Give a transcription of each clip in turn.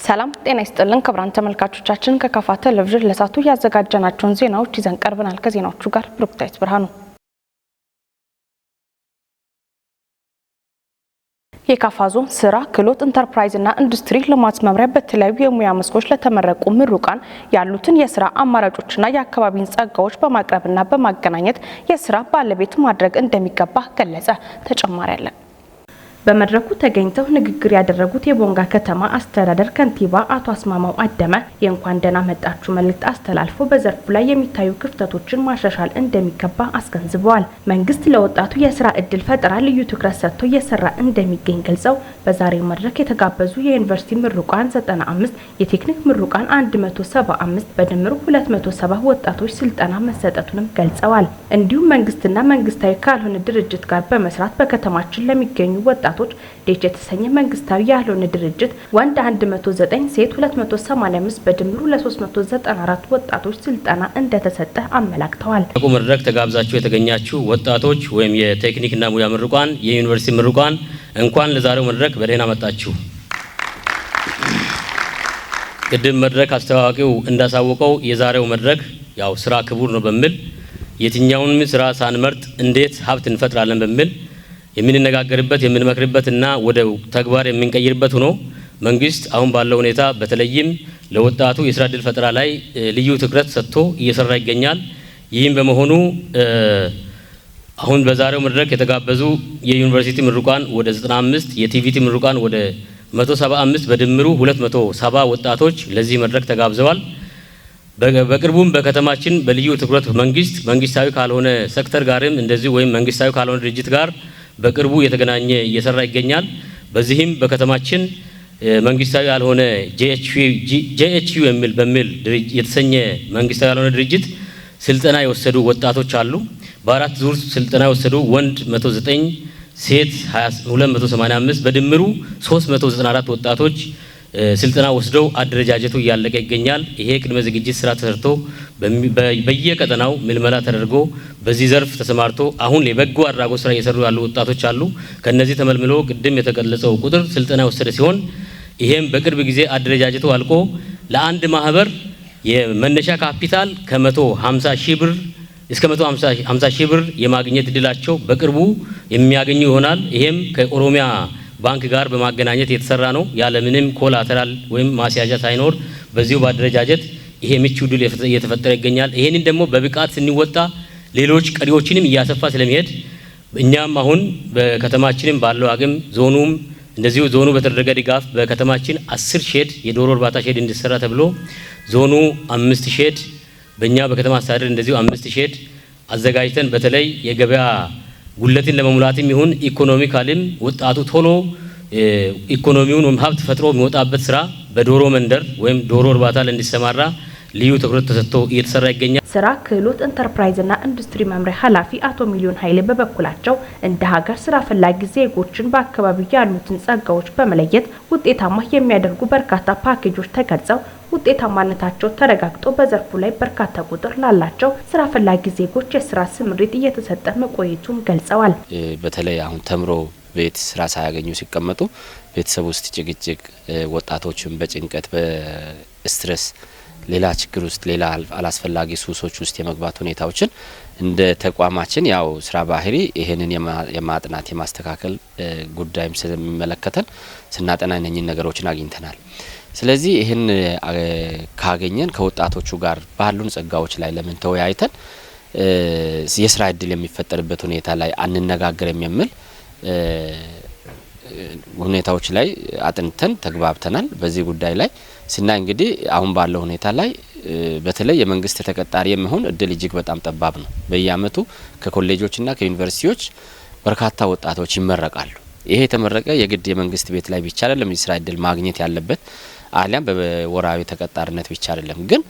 ሰላም ጤና ይስጥልን ክቡራን ተመልካቾቻችን ከካፋ ቴሌቪዥን ለሳቱ ያዘጋጀናቸውን ዜናዎች ይዘን ቀርበናል። ከዜናዎቹ ጋር ብሩክታይት ብርሃኑ። የካፋ ዞን ስራ ክህሎት ኢንተርፕራይዝ እና ኢንዱስትሪ ልማት መምሪያ በተለያዩ የሙያ መስኮች ለተመረቁ ምሩቃን ያሉትን የስራ አማራጮችና የአካባቢን ጸጋዎች በማቅረብና በማገናኘት የስራ ባለቤት ማድረግ እንደሚገባ ገለጸ። ተጨማሪ አለ። በመድረኩ ተገኝተው ንግግር ያደረጉት የቦንጋ ከተማ አስተዳደር ከንቲባ አቶ አስማማው አደመ የእንኳን ደህና መጣችሁ መልእክት አስተላልፎ በዘርፉ ላይ የሚታዩ ክፍተቶችን ማሻሻል እንደሚገባ አስገንዝበዋል። መንግስት ለወጣቱ የስራ እድል ፈጠራ ልዩ ትኩረት ሰጥቶ እየሰራ እንደሚገኝ ገልጸው በዛሬው መድረክ የተጋበዙ የዩኒቨርሲቲ ምሩቃን 95፣ የቴክኒክ ምሩቃን 175 በድምሩ 270 ወጣቶች ስልጠና መሰጠቱንም ገልጸዋል። እንዲሁም መንግስትና መንግስታዊ ካልሆነ ድርጅት ጋር በመስራት በከተማችን ለሚገኙ ወጣቶች ዴች የተሰኘ መንግስታዊ ያልሆነ ድርጅት ወንድ 109 ሴት 285 በድምሩ ለ394 ወጣቶች ስልጠና እንደተሰጠ አመላክተዋል። መድረክ ተጋብዛችሁ የተገኛችሁ ወጣቶች ወይም የቴክኒክና ሙያ ምሩቃን የዩኒቨርሲቲ ምሩቃን እንኳን ለዛሬው መድረክ በደህና መጣችሁ። ቅድም መድረክ አስተዋዋቂው እንዳሳወቀው የዛሬው መድረክ ያው ስራ ክቡር ነው በሚል የትኛውንም ስራ ሳንመርጥ እንዴት ሀብት እንፈጥራለን በሚል የምንነጋገርበት የምንመክርበትና ወደ ተግባር የምንቀይርበት ሆኖ መንግስት አሁን ባለው ሁኔታ በተለይም ለወጣቱ የስራ እድል ፈጠራ ላይ ልዩ ትኩረት ሰጥቶ እየሰራ ይገኛል። ይህም በመሆኑ አሁን በዛሬው መድረክ የተጋበዙ የዩኒቨርሲቲ ምሩቃን ወደ 95 የቲቪቲ ምሩቃን ወደ 175 በድምሩ 270 ወጣቶች ለዚህ መድረክ ተጋብዘዋል። በቅርቡም በከተማችን በልዩ ትኩረት መንግስታዊ ካልሆነ ሴክተር ጋርም እንደዚህ ወይም መንግስታዊ ካልሆነ ድርጅት ጋር በቅርቡ የተገናኘ እየሰራ ይገኛል። በዚህም በከተማችን መንግስታዊ ያልሆነ ጄኤችዩ በሚል የተሰኘ መንግስታዊ ያልሆነ ድርጅት ስልጠና የወሰዱ ወጣቶች አሉ። በአራት ዙር ስልጠና የወሰዱ ወንድ 109 ሴት 285 በድምሩ 394 ወጣቶች ስልጠና ወስደው አደረጃጀቱ እያለቀ ይገኛል። ይሄ ቅድመ ዝግጅት ስራ ተሰርቶ በየቀጠናው ምልመላ ተደርጎ በዚህ ዘርፍ ተሰማርቶ አሁን የበጎ አድራጎት ስራ እየሰሩ ያሉ ወጣቶች አሉ። ከነዚህ ተመልምሎ ቅድም የተገለጸው ቁጥር ስልጠና የወሰደ ሲሆን ይሄም በቅርብ ጊዜ አደረጃጀቱ አልቆ ለአንድ ማህበር የመነሻ ካፒታል ከ150 ሺህ ብር እስከ 150 ሺህ ብር የማግኘት እድላቸው በቅርቡ የሚያገኙ ይሆናል። ይሄም ከኦሮሚያ ባንክ ጋር በማገናኘት የተሰራ ነው። ያለ ምንም ኮላተራል ወይም ማስያዣ ሳይኖር በዚሁ ባደረጃጀት ይሄ ምቹ ድል እየተፈጠረ ይገኛል። ይሄንን ደግሞ በብቃት ስንወጣ ሌሎች ቀሪዎችንም እያሰፋ ስለሚሄድ እኛም አሁን በከተማችንም ባለው አቅም ዞኑም እንደዚሁ ዞኑ በተደረገ ድጋፍ በከተማችን 10 ሼድ የዶሮ እርባታ ሼድ እንዲሰራ ተብሎ ዞኑ 5 ሼድ በእኛ በከተማ አስተዳደር እንደዚሁ 5 ሼድ አዘጋጅተን በተለይ የገበያ ጉለትን ለመሙላትም ይሁን ኢኮኖሚካልም ወጣቱ ቶሎ ኢኮኖሚውን ወይም ሀብት ፈጥሮ የሚወጣበት ስራ በዶሮ መንደር ወይም ዶሮ እርባታ ላይ እንዲሰማራ ልዩ ትኩረት ተሰጥቶ እየተሰራ ይገኛል። ስራ ክህሎት ኢንተርፕራይዝ እና ኢንዱስትሪ መምሪያ ኃላፊ አቶ ሚሊዮን ኃይሌ በበኩላቸው እንደ ሀገር ስራ ፈላጊ ዜጎችን በአካባቢው ያሉትን ጸጋዎች በመለየት ውጤታማ የሚያደርጉ በርካታ ፓኬጆች ተገልጸው ውጤታማነታቸው ተረጋግጦ በዘርፉ ላይ በርካታ ቁጥር ላላቸው ስራ ፈላጊ ዜጎች የስራ ስምሪት እየተሰጠ መቆየቱን ገልጸዋል። በተለይ አሁን ተምሮ ቤት ስራ ሳያገኙ ሲቀመጡ ቤተሰብ ውስጥ ጭቅጭቅ፣ ወጣቶችን በጭንቀት በስትረስ ሌላ ችግር ውስጥ ሌላ አላስፈላጊ ሱሶች ውስጥ የመግባት ሁኔታዎችን እንደ ተቋማችን ያው ስራ ባህሪ ይሄንን የማጥናት የማስተካከል ጉዳይም ስለሚመለከተን ስናጠና እነኚህን ነገሮችን አግኝተናል። ስለዚህ ይህን ካገኘን ከወጣቶቹ ጋር ባሉን ጸጋዎች ላይ ለምን ተወያይተን የስራ እድል የሚፈጠርበት ሁኔታ ላይ አንነጋገርም የሚል ሁኔታዎች ላይ አጥንተን ተግባብተናል። በዚህ ጉዳይ ላይ ስናይ እንግዲህ አሁን ባለው ሁኔታ ላይ በተለይ የመንግስት ተቀጣሪ የሚሆን እድል እጅግ በጣም ጠባብ ነው። በየአመቱ ከኮሌጆችና ከዩኒቨርሲቲዎች በርካታ ወጣቶች ይመረቃሉ። ይሄ የተመረቀ የግድ የመንግስት ቤት ላይ ብቻ አይደለም የስራ እድል ማግኘት ያለበት አሊያም በወራዊ ተቀጣሪነት ብቻ አይደለም፣ ግን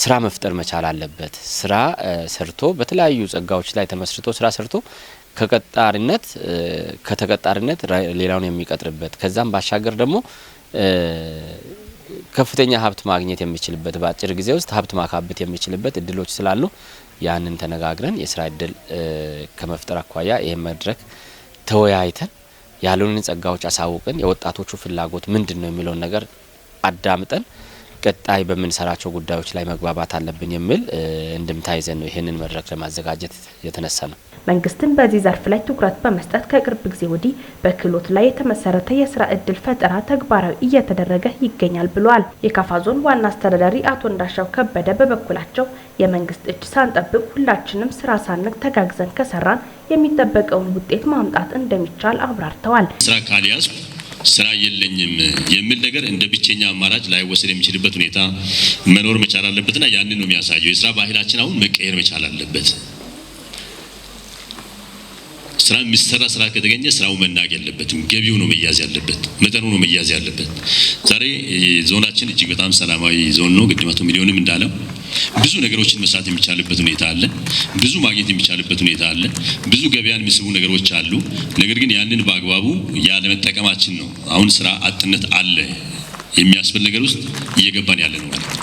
ስራ መፍጠር መቻል አለበት። ስራ ሰርቶ በተለያዩ ጸጋዎች ላይ ተመስርቶ ስራ ሰርቶ ከተቀጣሪነት ሌላውን የሚቀጥርበት ከዛም ባሻገር ደግሞ ከፍተኛ ሀብት ማግኘት የሚችልበት በአጭር ጊዜ ውስጥ ሀብት ማካበት የሚችልበት እድሎች ስላሉ ያንን ተነጋግረን የስራ እድል ከመፍጠር አኳያ ይሄ መድረክ ተወያይተን ያሉንን ጸጋዎች አሳውቀን የወጣቶቹ ፍላጎት ምንድነው የሚለው ነገር አዳምጠን ቀጣይ በምንሰራቸው ጉዳዮች ላይ መግባባት አለብን የሚል እንድምታ ይዘን ነው ይሄንን መድረክ ለማዘጋጀት የተነሳ ነው። መንግስትን በዚህ ዘርፍ ላይ ትኩረት በመስጠት ከቅርብ ጊዜ ወዲህ በክህሎት ላይ የተመሰረተ የስራ እድል ፈጠራ ተግባራዊ እየተደረገ ይገኛል ብሏል። የካፋ ዞን ዋና አስተዳዳሪ አቶ እንዳሻው ከበደ በበኩላቸው የመንግስት እጅ ሳንጠብቅ ሁላችንም ስራ ሳንቅ ተጋግዘን ከሰራን የሚጠበቀውን ውጤት ማምጣት እንደሚቻል አብራርተዋል። ስራ ካልያዝኩ ስራ የለኝም የሚል ነገር እንደ ብቸኛ አማራጭ ላይ ወሰድ የሚችልበት ሁኔታ መኖር መቻል አለበትና ያንን ነው የሚያሳየው። የስራ ባህላችን አሁን መቀየር መቻል አለበት። ስራ የሚሰራ ስራ ከተገኘ ስራው መናቅ የለበትም። ገቢው ነው መያዝ ያለበት፣ መጠኑ ነው መያዝ ያለበት። ዛሬ ዞናችን እጅግ በጣም ሰላማዊ ዞን ነው። ግድ 100 ሚሊዮንም እንዳለው ብዙ ነገሮችን መስራት የሚቻልበት ሁኔታ አለ። ብዙ ማግኘት የሚቻልበት ሁኔታ አለ። ብዙ ገበያን የሚስቡ ነገሮች አሉ። ነገር ግን ያንን በአግባቡ ያለ መጠቀማችን ነው አሁን ስራ አጥነት አለ የሚያስብል ነገር ውስጥ እየገባን ያለ ነው ማለት ነው።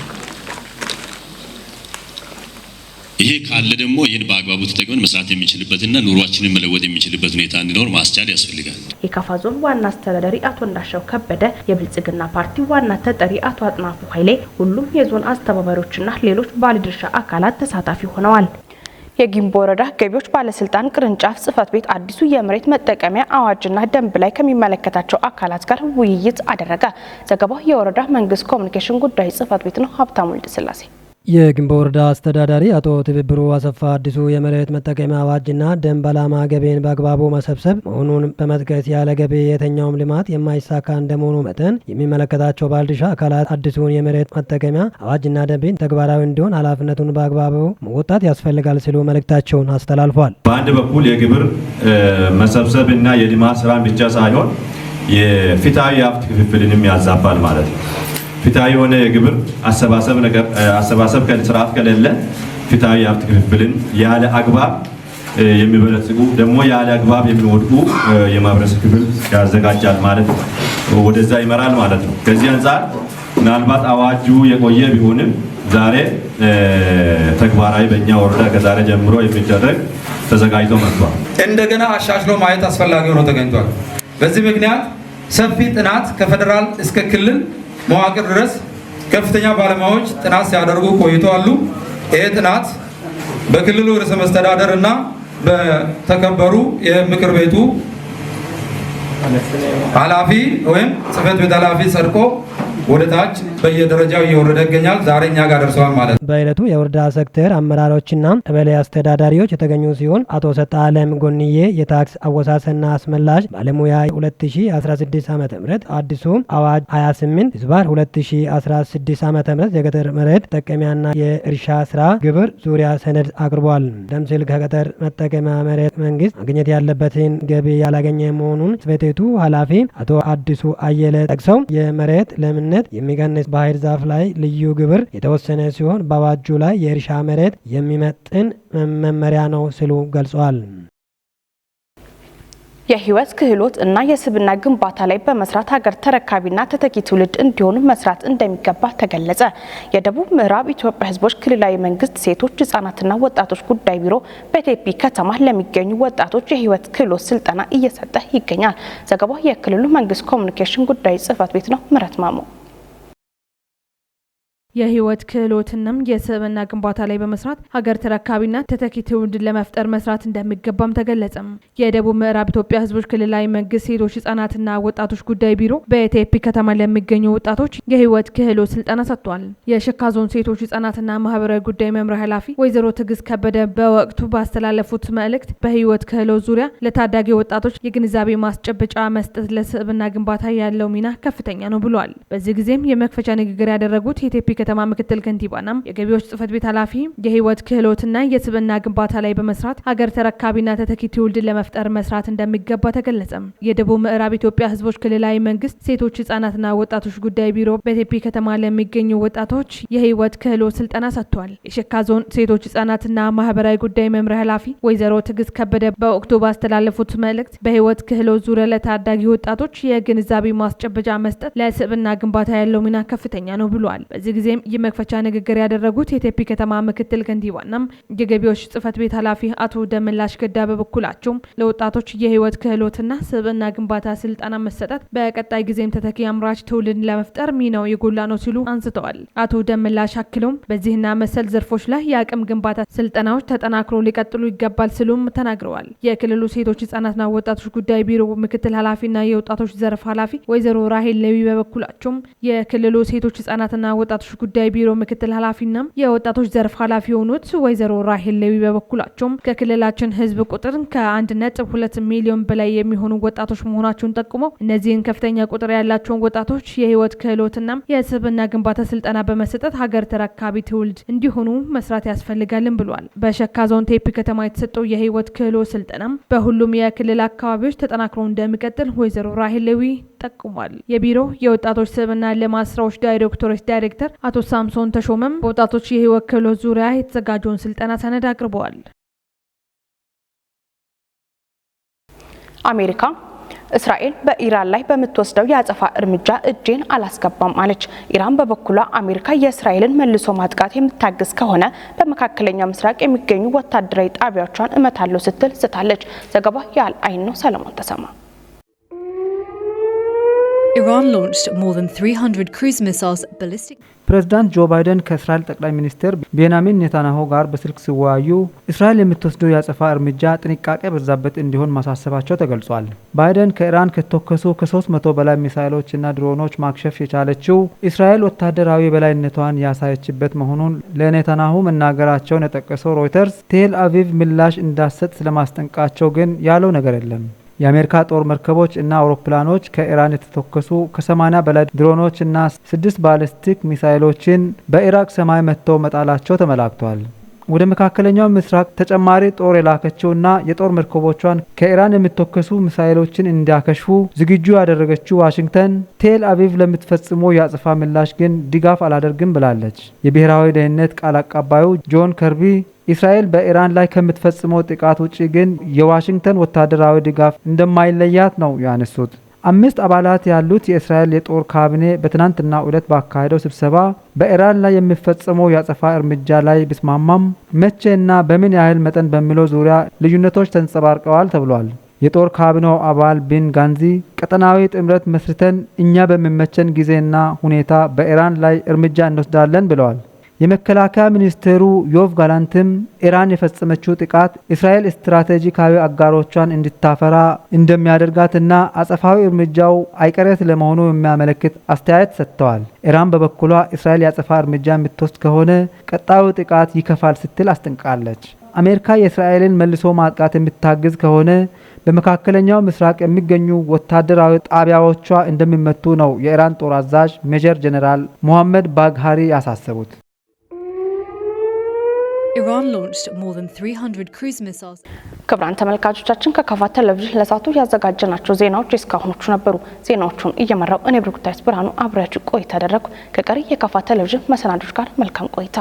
ይሄ ካለ ደግሞ ይሄን በአግባቡ ተጠቅመን መስራት የሚችልበትና ኑሯችንን መለወጥ የሚችልበት ሁኔታ እንዲኖር ማስቻል ያስፈልጋል። የካፋ ዞን ዋና አስተዳዳሪ አቶ እንዳሻው ከበደ፣ የብልጽግና ፓርቲ ዋና ተጠሪ አቶ አጥናፉ ኃይሌ፣ ሁሉም የዞን አስተባባሪዎችና ሌሎች ባለድርሻ አካላት ተሳታፊ ሆነዋል። የጊምቦ ወረዳ ገቢዎች ባለስልጣን ቅርንጫፍ ጽህፈት ቤት አዲሱ የመሬት መጠቀሚያ አዋጅና ደንብ ላይ ከሚመለከታቸው አካላት ጋር ውይይት አደረገ። ዘገባው የወረዳ መንግስት ኮሚኒኬሽን ጉዳይ ጽህፈት ቤት ነው። ሀብታሙ ወልደስላሴ። የጊምቦ ወረዳ አስተዳዳሪ አቶ ትብብሩ አሰፋ አዲሱ የመሬት መጠቀሚያ አዋጅና ደንብ ዓላማ ገቢን በአግባቡ መሰብሰብ መሆኑን በመጥቀስ ያለ ገቢ የተኛውም ልማት የማይሳካ እንደመሆኑ መጠን የሚመለከታቸው ባለድርሻ አካላት አዲሱን የመሬት መጠቀሚያ አዋጅና ደንብን ተግባራዊ እንዲሆን ኃላፊነቱን በአግባቡ መወጣት ያስፈልጋል ሲሉ መልእክታቸውን አስተላልፏል። በአንድ በኩል የግብር መሰብሰብና የልማት ስራን ብቻ ሳይሆን የፍትሃዊ ሀብት ክፍፍልንም ያዛባል ማለት ነው። ፍትሃዊ የሆነ የግብር አሰባሰብ ስርዓት ከሌለ ፍትሃዊ ሀብት ክፍፍልን ያለ አግባብ የሚበለጽጉ ደግሞ ያለ አግባብ የሚወድቁ የማህበረሰብ ክፍል ያዘጋጃል ማለት ነው፣ ወደዛ ይመራል ማለት ነው። ከዚህ አንጻር ምናልባት አዋጁ የቆየ ቢሆንም ዛሬ ተግባራዊ በእኛ ወረዳ ከዛሬ ጀምሮ የሚደረግ ተዘጋጅቶ መጥቷል። እንደገና አሻሽሎ ማየት አስፈላጊ ሆኖ ተገኝቷል። በዚህ ምክንያት ሰፊ ጥናት ከፌደራል እስከ ክልል መዋቅር ድረስ ከፍተኛ ባለሙያዎች ጥናት ሲያደርጉ ቆይተዋል። ይሄ ጥናት በክልሉ ርዕሰ መስተዳደር እና በተከበሩ የምክር ቤቱ ኃላፊ ወይም ጽህፈት ቤት ኃላፊ ጸድቆ ወደ ታች በየደረጃው እየወረደ ይገኛል። ዛሬ እኛ ጋር ደርሰዋል ማለት ነው። በዕለቱ የወረዳ ሴክተር አመራሮችና ቀበሌ አስተዳዳሪዎች የተገኙ ሲሆን አቶ ሰጣ አለም ጎንዬ የታክስ አወሳሰና አስመላሽ ባለሙያ 2016 ዓ.ም አዲሱ አዋጅ 28/2016 ዓ.ም የገጠር መሬት መጠቀሚያና የእርሻ ስራ ግብር ዙሪያ ሰነድ አቅርቧል። ቀደም ሲል ከገጠር መጠቀሚያ መሬት መንግስት ማግኘት ያለበትን ገቢ ያላገኘ መሆኑን ጽሕፈት ቤቱ ኃላፊ አቶ አዲሱ አየለ ጠቅሰው የመሬት ለምነት የሚቀንስ ባህር ዛፍ ላይ ልዩ ግብር የተወሰነ ሲሆን በአዋጁ ላይ የእርሻ መሬት የሚመጥን መመሪያ ነው ሲሉ ገልጸዋል። የህይወት ክህሎት እና የስብዕና ግንባታ ላይ በመስራት ሀገር ተረካቢና ተተኪ ትውልድ እንዲሆኑ መስራት እንደሚገባ ተገለጸ። የደቡብ ምዕራብ ኢትዮጵያ ህዝቦች ክልላዊ መንግስት ሴቶች ህጻናትና ወጣቶች ጉዳይ ቢሮ በቴፒ ከተማ ለሚገኙ ወጣቶች የህይወት ክህሎት ስልጠና እየሰጠ ይገኛል። ዘገባው የክልሉ መንግስት ኮሚኒኬሽን ጉዳይ ጽህፈት ቤት ነው። ምረት ማሙ የህይወት ክህሎትንም የስብዕና ግንባታ ላይ በመስራት ሀገር ተረካቢና ተተኪ ትውልድን ለመፍጠር መስራት እንደሚገባም ተገለጸም። የደቡብ ምዕራብ ኢትዮጵያ ህዝቦች ክልላዊ መንግስት ሴቶች ህጻናትና ወጣቶች ጉዳይ ቢሮ በቴፒ ከተማ ለሚገኙ ወጣቶች የህይወት ክህሎት ስልጠና ሰጥቷል። የሸካ ዞን ሴቶች ህጻናትና ማህበራዊ ጉዳይ መምሪያ ኃላፊ ወይዘሮ ትዕግስት ከበደ በወቅቱ ባስተላለፉት መልእክት በህይወት ክህሎት ዙሪያ ለታዳጊ ወጣቶች የግንዛቤ ማስጨበጫ መስጠት ለስብዕና ግንባታ ያለው ሚና ከፍተኛ ነው ብሏል። በዚህ ጊዜም የመክፈቻ ንግግር ያደረጉት የቴፒ ከተማ ምክትል ከንቲባና የገቢዎች ጽህፈት ቤት ኃላፊ የህይወት ክህሎትና የስብዕና ግንባታ ላይ በመስራት ሀገር ተረካቢና ተተኪ ትውልድን ለመፍጠር መስራት እንደሚገባ ተገለጸም። የደቡብ ምዕራብ ኢትዮጵያ ህዝቦች ክልላዊ መንግስት ሴቶች ህጻናትና ወጣቶች ጉዳይ ቢሮ በቴፒ ከተማ ለሚገኙ ወጣቶች የህይወት ክህሎት ስልጠና ሰጥቷል። የሸካ ዞን ሴቶች ህጻናትና ማህበራዊ ጉዳይ መምሪያ ኃላፊ ወይዘሮ ትዕግስት ከበደ በወቅቱ ባስተላለፉት መልእክት በህይወት ክህሎት ዙሪያ ለታዳጊ ወጣቶች የግንዛቤ ማስጨበጫ መስጠት ለስብዕና ግንባታ ያለው ሚና ከፍተኛ ነው ብሏል። በዚህ ጊዜ ጊዜም የመክፈቻ ንግግር ያደረጉት የቴፒ ከተማ ምክትል ከንቲባና የገቢዎች ጽህፈት ቤት ኃላፊ አቶ ደመላሽ ገዳ በበኩላቸው ለወጣቶች የህይወት ክህሎትና ስብዕና ግንባታ ስልጠና መሰጠት በቀጣይ ጊዜም ተተኪ አምራች ትውልድን ለመፍጠር ሚናው የጎላ ነው ሲሉ አንስተዋል። አቶ ደመላሽ አክለውም በዚህና መሰል ዘርፎች ላይ የአቅም ግንባታ ስልጠናዎች ተጠናክሮ ሊቀጥሉ ይገባል ሲሉም ተናግረዋል። የክልሉ ሴቶች ህጻናትና ወጣቶች ጉዳይ ቢሮ ምክትል ኃላፊና የወጣቶች ዘርፍ ኃላፊ ወይዘሮ ራሄል ሌዊ በበኩላቸው የክልሉ ሴቶች ህጻናትና ወጣቶች ጉዳይ ቢሮ ምክትል ኃላፊና የወጣቶች ዘርፍ ኃላፊ የሆኑት ወይዘሮ ራሄል ሌዊ በበኩላቸው ከክልላችን ህዝብ ቁጥር ከ1.2 ሚሊዮን በላይ የሚሆኑ ወጣቶች መሆናቸውን ጠቁመው እነዚህን ከፍተኛ ቁጥር ያላቸውን ወጣቶች የህይወት ክህሎትና የስብዕና ግንባታ ስልጠና በመስጠት ሀገር ተረካቢ ትውልድ እንዲሆኑ መስራት ያስፈልጋልን ብሏል። በሸካ ዞን ቴፒ ከተማ የተሰጠው የህይወት ክህሎት ስልጠና በሁሉም የክልል አካባቢዎች ተጠናክሮ እንደሚቀጥል ወይዘሮ ራሄል ሌዊ ጠቁሟል። የቢሮ የወጣቶች ስብዕና ልማት ስራዎች ዳይሬክቶሬት ዳይሬክተር አቶ ሳምሶን ተሾመም በወጣቶች የህይወት ክህሎት ዙሪያ የተዘጋጀውን ስልጠና ሰነድ አቅርበዋል። አሜሪካ እስራኤል በኢራን ላይ በምትወስደው የአጸፋ እርምጃ እጄን አላስገባም አለች። ኢራን በበኩሏ አሜሪካ የእስራኤልን መልሶ ማጥቃት የምታግዝ ከሆነ በመካከለኛው ምስራቅ የሚገኙ ወታደራዊ ጣቢያዎቿን እመታለሁ ስትል ዝታለች። ዘገባ የአልአይን ነው። ሰለሞን ተሰማ። Iran launched more than 300 cruise missiles ballistic. ፕሬዝዳንት ጆ ባይደን ከእስራኤል ጠቅላይ ሚኒስትር ቤንያሚን ኔታንያሁ ጋር በስልክ ሲወያዩ እስራኤል የምትወስደው የአጸፋ እርምጃ ጥንቃቄ በዛበት እንዲሆን ማሳሰባቸው ተገልጿል። ባይደን ከኢራን ከተተኮሱ ከ300 በላይ ሚሳኤሎችና ድሮኖች ማክሸፍ የቻለችው እስራኤል ወታደራዊ በላይነቷን ያሳየችበት መሆኑን ለኔታንያሁ መናገራቸውን የጠቀሰው ሮይተርስ ቴል አቪቭ ምላሽ እንዳትሰጥ ስለማስጠንቀቃቸው ግን ያለው ነገር የለም። የአሜሪካ ጦር መርከቦች እና አውሮፕላኖች ከኢራን የተተኮሱ ከ80 በላይ ድሮኖች እና 6 ባሊስቲክ ሚሳኤሎችን በኢራቅ ሰማይ መተው መጣላቸው ተመላክቷል። ወደ መካከለኛው ምስራቅ ተጨማሪ ጦር የላከችውና የጦር መርከቦቿን ከኢራን የሚተኮሱ ሚሳኤሎችን እንዲያከሽፉ ዝግጁ ያደረገችው ዋሽንግተን ቴል አቪቭ ለምትፈጽመው የአጸፋ ምላሽ ግን ድጋፍ አላደርግም ብላለች። የብሔራዊ ደህንነት ቃል አቀባዩ ጆን ከርቢ እስራኤል በኢራን ላይ ከምትፈጽመው ጥቃት ውጪ ግን የዋሽንግተን ወታደራዊ ድጋፍ እንደማይለያት ነው ያነሱት። 5 አባላት ያሉት የእስራኤል የጦር ካቢኔ በትናንትናው ዕለት ባካሄደው ስብሰባ በኢራን ላይ የሚፈጸመው የአጸፋ እርምጃ ላይ ቢስማማም መቼና በምን ያህል መጠን በሚለው ዙሪያ ልዩነቶች ተንጸባርቀዋል ተብሏል። የጦር ካቢኔው አባል ቢን ጋንዚ ቀጠናዊ ጥምረት መስርተን እኛ በሚመቸን ጊዜና ሁኔታ በኢራን ላይ እርምጃ እንወስዳለን ብለዋል። የመከላከያ ሚኒስቴሩ ዮቭ ጋላንትም ኢራን የፈጸመችው ጥቃት እስራኤል ስትራቴጂካዊ አጋሮቿን እንድታፈራ እንደሚያደርጋትና አጸፋዊ እርምጃው አይቀሬ ስለመሆኑ የሚያመለክት አስተያየት ሰጥተዋል። ኢራን በበኩሏ እስራኤል የአጸፋ እርምጃ የምትወስድ ከሆነ ቀጣዩ ጥቃት ይከፋል ስትል አስጠንቅቃለች። አሜሪካ የእስራኤልን መልሶ ማጥቃት የምታግዝ ከሆነ በመካከለኛው ምስራቅ የሚገኙ ወታደራዊ ጣቢያዎቿ እንደሚመቱ ነው የኢራን ጦር አዛዥ ሜጀር ጀነራል ሙሐመድ ባግሃሪ ያሳሰቡት። Iran launched more than 300 cruise missiles. ክቡራን ተመልካቾቻችን ከካፋ ቴሌቪዥን ለሳቱ ያዘጋጀናቸው ዜናዎች እስካሁኖቹ ነበሩ። ዜናዎቹን እየመራው እኔ ብሩክታይስ ብርሃኑ አብራችሁ ቆይታ አደረኩ። ከቀሪ የካፋ ቴሌቪዥን መሰናዶች ጋር መልካም ቆይታ